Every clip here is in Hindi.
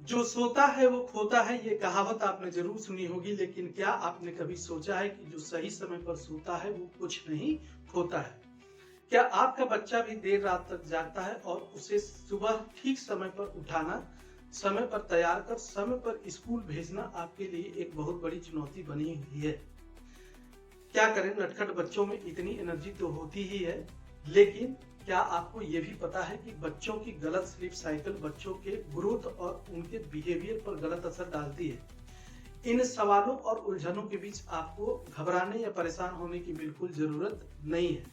जो सोता है वो खोता है, ये कहावत आपने जरूर सुनी होगी। लेकिन क्या आपने कभी सोचा है कि जो सही समय पर सोता है वो कुछ नहीं खोता है? क्या आपका बच्चा भी देर रात तक जागता है और उसे सुबह ठीक समय पर उठाना, समय पर तैयार कर समय पर स्कूल भेजना आपके लिए एक बहुत बड़ी चुनौती बनी हुई है? क्या करें, नटखट बच्चों में इतनी एनर्जी तो होती ही है, लेकिन क्या आपको ये भी पता है कि बच्चों की गलत स्लीप साइकिल बच्चों के ग्रोथ और उनके बिहेवियर पर गलत असर डालती है? इन सवालों और उलझनों के बीच आपको घबराने या परेशान होने की बिल्कुल जरूरत नहीं है।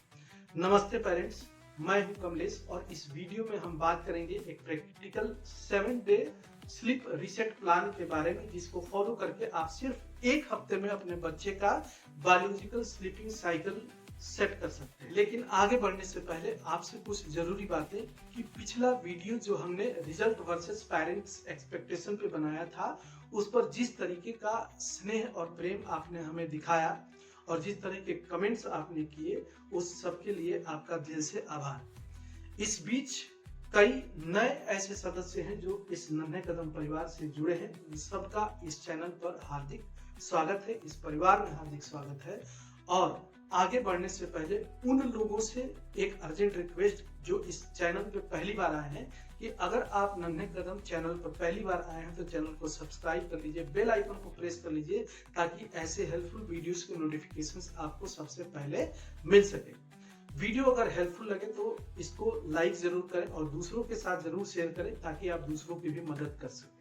नमस्ते पेरेंट्स, मैं हूं कमलेश और इस वीडियो में हम बात करेंगे एक practical 7 day sleep reset plan के बारे में, जिसको फॉलो करके आप सिर्फ एक हफ्ते में अपने बच्चे का बायोलॉजिकल स्लीपिंग साइकिल सेट कर सकते हैं। लेकिन आगे बढ़ने से पहले आपसे कुछ जरूरी बातें कि पिछला वीडियो जो हमने रिजल्ट वर्सेस पेरेंट्स एक्सपेक्टेशन पे बनाया था, उस पर जिस तरीके का स्नेह और प्रेम आपने हमें दिखाया और जिस तरह के कमेंट्स आपने किए, उस सब के लिए आपका दिल से आभार। इस बीच कई नए ऐसे सदस्य हैं जो इस नन्हे कदम परिवार से जुड़े हैं। इन सबका इस चैनल पर हार्दिक स्वागत है, इस परिवार में हार्दिक स्वागत है। और आगे बढ़ने से पहले उन लोगों से एक अर्जेंट रिक्वेस्ट जो इस चैनल पे पहली बार आए हैं, कि अगर आप नन्हे कदम चैनल पर पहली बार आए हैं तो चैनल को सब्सक्राइब कर लीजिए, बेल आइकन को प्रेस कर लीजिए, ताकि ऐसे हेल्पफुल वीडियोस के नोटिफिकेशंस आपको सबसे पहले मिल सके। वीडियो अगर हेल्पफुल लगे तो इसको लाइक जरूर करें और दूसरों के साथ जरूर शेयर करें, ताकि आप दूसरों की भी मदद कर सकें।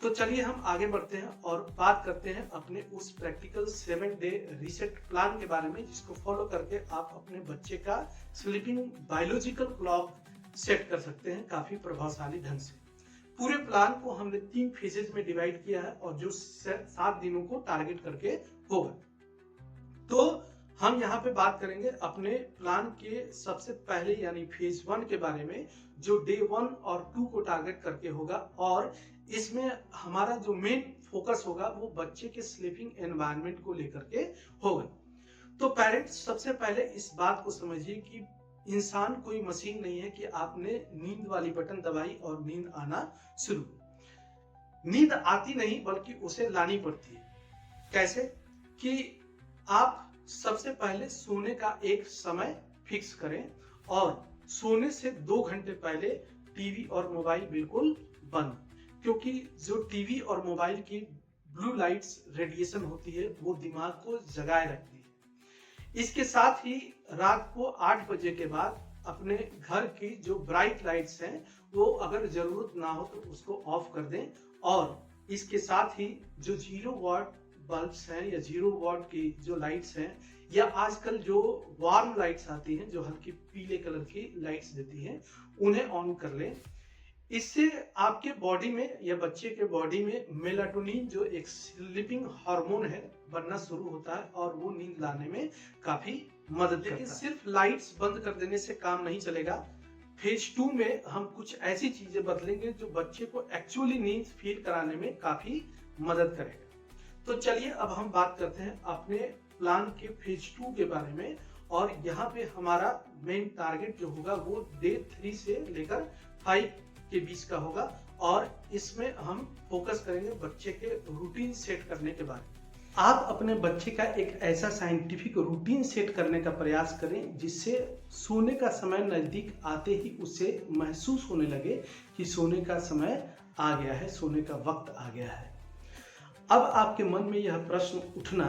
तो चलिए हम आगे बढ़ते हैं और बात करते हैं अपने उस प्रैक्टिकल 7 डे रीसेट प्लान के बारे में, जिसको फॉलो करके आप अपने बच्चे का स्लीपिंग बायोलॉजिकल क्लॉक सेट कर सकते हैं काफी प्रभावशाली ढंग से। पूरे प्लान को हमने 3 फेजेज में डिवाइड किया है और जो 7 दिनों को टारगेट करके होगा। तो हम यहाँ पे बात करेंगे अपने प्लान के सबसे पहले यानी फेज 1 के बारे में, जो डे 1 और 2 को टारगेट करके होगा। और इसमें हमारा जो मेन फोकस होगा वो बच्चे के स्लीपिंग एनवायरनमेंट को लेकर के होगा। तो पेरेंट्स, सबसे पहले इस बात को समझिए कि इंसान कोई मशीन नहीं है कि आपने नींद वाली बटन दबाई और नींद आना शुरू। नींद आती नहीं बल्कि उसे लानी पड़ती है। कैसे? कि आप सबसे पहले सोने का एक समय फिक्स करें और सोने से 2 घंटे पहले टीवी और मोबाइल बिल्कुल बंद, क्योंकि जो टीवी और मोबाइल की ब्लू लाइट्स रेडिएशन होती है वो दिमाग को जगाए रखती है। इसके साथ ही रात को 8 बजे के बाद अपने घर की जो ब्राइट लाइट्स हैं वो अगर जरूरत ना हो तो उसको ऑफ कर दें। और इसके साथ ही जो 0 वॉट बल्ब्स हैं या 0 वॉट की जो लाइट्स हैं, या आजकल जो वार्म लाइट्स आती हैं जो हल्की पीले कलर की लाइट्स देती हैं, उन्हें ऑन कर लें। इससे आपके बॉडी में या बच्चे के बॉडी में मेलाटोनिन जो एक स्लीपिंग हार्मोन है बनना शुरू होता है और वो नींद लाने में काफी मदद करता है। लेकिन सिर्फ लाइट्स बंद कर देने से काम नहीं चलेगा। फेज 2 में हम कुछ ऐसी चीजें बदलेंगे जो बच्चे को एक्चुअली नींद फील कराने में काफी मदद करेगा। तो चलिए अब हम बात करते हैं अपने प्लान के फेज 2 के बारे में। और यहाँ पे हमारा मेन टारगेट जो होगा वो डे 3 से लेकर 5 के बीच का होगा। और इसमें हम फोकस करेंगे बच्चे के रूटीन सेट करने के बारे में। आप अपने बच्चे का एक ऐसा साइंटिफिक रूटीन सेट करने का प्रयास करें जिससे सोने का समय नजदीक आते ही उसे महसूस होने लगे कि सोने का समय आ गया है, सोने का वक्त आ गया है। अब आपके मन में यह प्रश्न उठना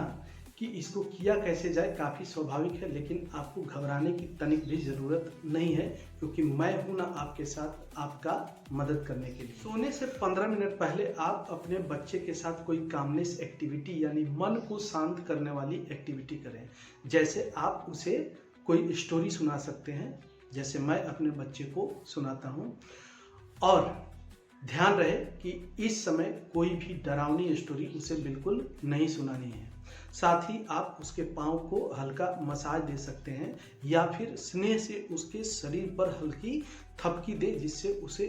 कि इसको किया कैसे जाए काफ़ी स्वाभाविक है, लेकिन आपको घबराने की तनिक भी ज़रूरत नहीं है, क्योंकि मैं हूं ना आपके साथ आपका मदद करने के लिए। सोने से 15 मिनट पहले आप अपने बच्चे के साथ कोई कामनेस एक्टिविटी यानी मन को शांत करने वाली एक्टिविटी करें। जैसे आप उसे कोई स्टोरी सुना सकते हैं, जैसे मैं अपने बच्चे को सुनाता हूँ। और ध्यान रहे कि इस समय कोई भी डरावनी स्टोरी उसे बिल्कुल नहीं सुनानी है। साथ ही आप उसके पाँव को हल्का मसाज दे सकते हैं या फिर स्नेह से उसके शरीर पर हल्की थपकी दे, जिससे उसे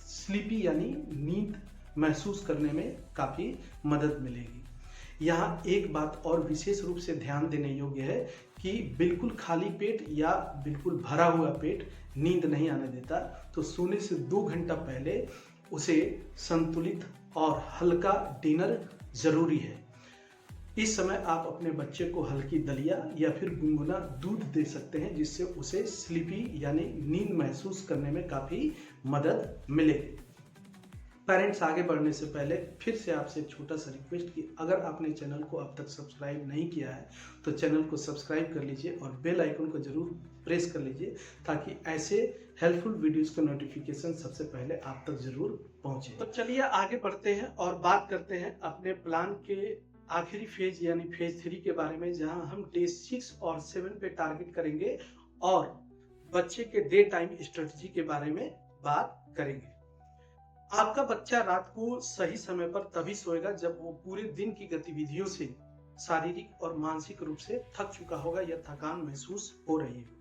स्लीपी यानी नींद महसूस करने में काफ़ी मदद मिलेगी। यहाँ एक बात और विशेष रूप से ध्यान देने योग्य है कि बिल्कुल खाली पेट या बिल्कुल भरा हुआ पेट नींद नहीं आने देता। तो सोने से 2 घंटा पहले उसे संतुलित और हल्का डिनर जरूरी है। इस समय आप अपने बच्चे को हल्की दलिया या फिर गुनगुना दूध दे सकते हैं, जिससे उसे स्लीपी यानी नींद महसूस करने में काफी मदद मिलेगी। पेरेंट्स, आगे बढ़ने से पहले फिर से आपसे एक छोटा सा रिक्वेस्ट कि अगर आपने चैनल को अब तक सब्सक्राइब नहीं किया है तो चैनल को सब्सक्राइब कर लीजिए और बेल आइकन को जरूर प्रेस कर लीजिए, ताकि ऐसे हेल्पफुल वीडियोस का नोटिफिकेशन सबसे पहले आप तक जरूर पहुंचे। तो चलिए आगे बढ़ते हैं और बात करते हैं अपने प्लान के आखिरी फेज यानी फेज 3 के बारे में, जहां हम डे 6 और 7 पे टारगेट करेंगे और बच्चे के डे टाइम स्ट्रेटजी के बारे में बात करेंगे। आपका बच्चा रात को सही समय पर तभी सोएगा जब वो पूरे दिन की गतिविधियों से शारीरिक और मानसिक रूप से थक चुका होगा या थकान महसूस हो रही है।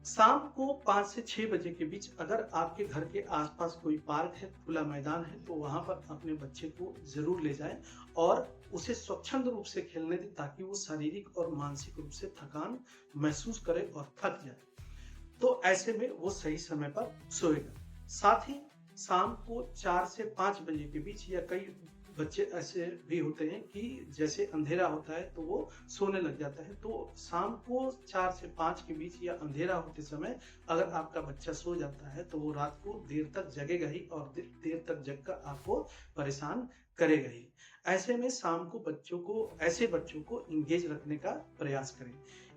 शाम को 5 से 6 बजे के बीच अगर आपके घर के आसपास कोई पार्क है, खुला मैदान है, तो वहां पर अपने बच्चे को जरूर ले जाएं और उसे स्वच्छंद रूप से खेलने दें, ताकि वो शारीरिक और मानसिक रूप से थकान महसूस करे और थक जाए। तो ऐसे में वो सही समय पर सोएगा। साथ ही शाम को 4 से 5 बजे के बीच, या कई बच्चे ऐसे भी होते हैं कि जैसे अंधेरा होता है तो वो सोने लग जाता है, तो शाम को 4 से 5 के बीच या अंधेरा होते समय अगर आपका बच्चा सो जाता है तो वो रात को देर तक जगेगा ही और देर तक जग कर आपको परेशान करेगा ही। ऐसे में शाम को ऐसे बच्चों को इंगेज रखने का प्रयास करें।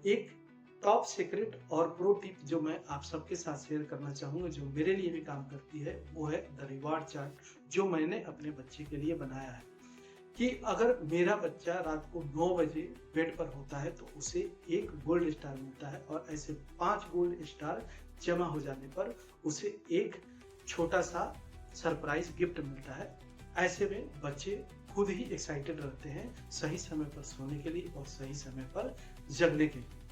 एक टॉप सीक्रेट और प्रो टिप जो मैं आप सबके साथ शेयर करना चाहूंगा, जो मेरे लिए भी काम करती है, वो है द रिवार्ड चार्ट, जो मैंने अपने बच्चे के लिए बनाया है। कि अगर मेरा बच्चा रात को 9 बजे बेड पर होता है तो उसे 1 गोल्ड स्टार मिलता है, और ऐसे 5 गोल्ड स्टार जमा हो जाने पर उसे एक छोटा सा सरप्राइज गिफ्ट मिलता है। ऐसे में बच्चे खुद ही एक्साइटेड रहते हैं सही समय पर सोने के लिए और सही समय पर जगने के लिए।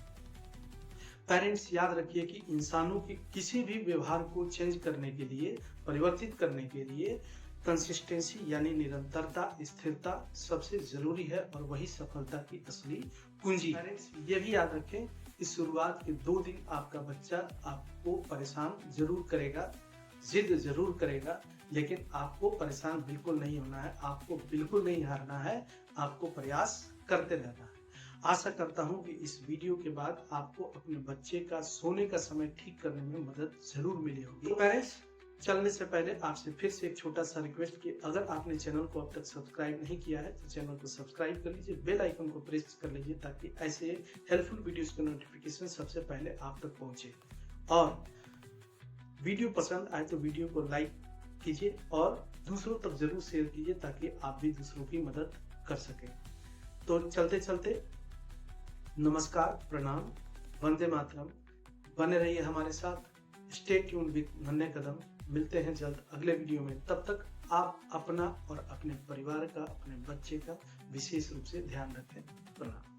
पेरेंट्स, याद रखिए कि इंसानों के किसी भी व्यवहार को चेंज करने के लिए, परिवर्तित करने के लिए कंसिस्टेंसी यानी निरंतरता, स्थिरता सबसे जरूरी है, और वही सफलता की असली कुंजी। पेरेंट्स, ये भी याद रखें कि शुरुआत के 2 दिन आपका बच्चा आपको परेशान जरूर करेगा, जिद जरूर करेगा, लेकिन आपको परेशान बिल्कुल नहीं होना है, आपको बिल्कुल नहीं हारना है, आपको प्रयास करते रहना है। आशा करता हूं कि इस वीडियो के बाद आपको अपने बच्चे का सोने का समय ठीक करने में मदद जरूर मिली होगी। तो पेरेंट्स, चलने से पहले आपसे फिर से एक छोटा सा रिक्वेस्ट कि अगर आपने चैनल को अब तक सब्सक्राइब नहीं किया है तो चैनल को सब्सक्राइब कर लीजिए, बेल आइकन को प्रेस कर लीजिए, ताकि ऐसे हेल्पफुल वीडियोस के नोटिफिकेशन सबसे पहले आप तक पहुंचे। और वीडियो पसंद आए तो वीडियो को लाइक कीजिए और दूसरों तक जरूर शेयर कीजिए, ताकि आप भी दूसरों की मदद कर सकें। तो चलते चलते नमस्कार, प्रणाम, वंदे मातरम। बने रहिए हमारे साथ, स्टे ट्यून विद नन्हे कदम। मिलते हैं जल्द अगले वीडियो में। तब तक आप अपना और अपने परिवार का, अपने बच्चे का विशेष रूप से ध्यान रखें। प्रणाम।